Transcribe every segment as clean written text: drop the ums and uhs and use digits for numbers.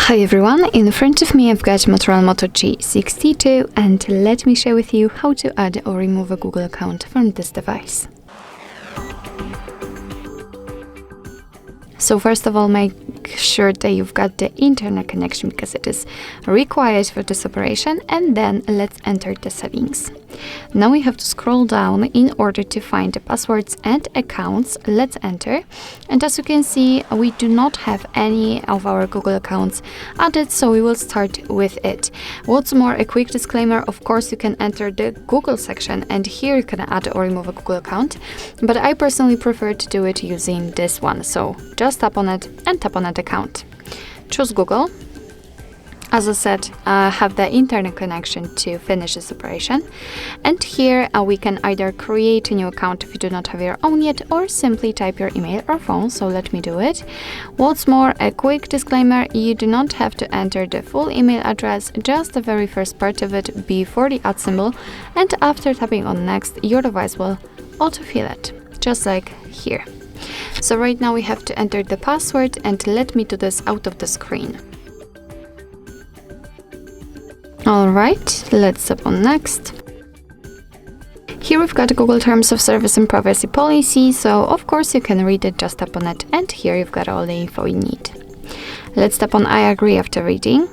Hi everyone, in front of me I've got MOTOROLA Moto G62 and let me share with you how to add or remove a Google account from this device. So first of all, make sure that you've got the internet connection because it is required for this operation, and then let's enter the settings. Now we have to scroll down in order to find the passwords and accounts. Let's enter, and as you can see, we do not have any of our Google accounts added, so we will start with it. What's more, a quick disclaimer, of course you can enter the Google section and here you can add or remove a Google account, but I personally prefer to do it using this one, so just tap on it and tap on Add Account. Choose Google. As I said, have the internet connection to finish this operation. And here we can either create a new account if you do not have your own yet, or simply type your email or phone. So let me do it. What's more, a quick disclaimer, you do not have to enter the full email address, just the very first part of it before the @ symbol. And after tapping on next, your device will autofill it, just like here. So right now we have to enter the password, and let me do this out of the screen. Alright, let's tap on next. Here we've got Google Terms of Service and Privacy Policy, so of course you can read it, just tap on it, and here you've got all the info you need. Let's tap on I agree after reading.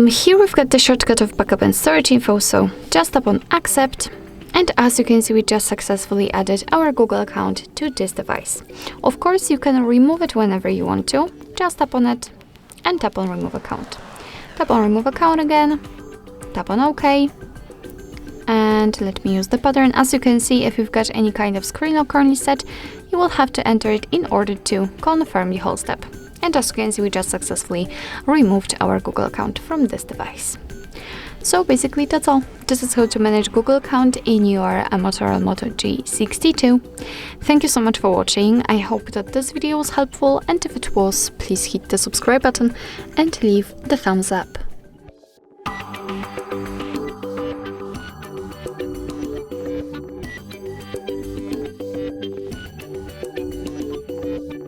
Here we've got the shortcut of backup and storage info, so just tap on accept. And as you can see, we just successfully added our Google account to this device. Of course, you can remove it whenever you want to. Just tap on it and tap on remove account. Tap on remove account again, tap on OK. And let me use the pattern. As you can see, if you've got any kind of screen lock currently set, you will have to enter it in order to confirm the whole step. And as you can see, we just successfully removed our Google account from this device. So basically that's all. This is how to manage Google account in your MOTOROLA Moto G62. Thank you so much for watching. I hope that this video was helpful, and if it was, please hit the subscribe button and leave the thumbs up.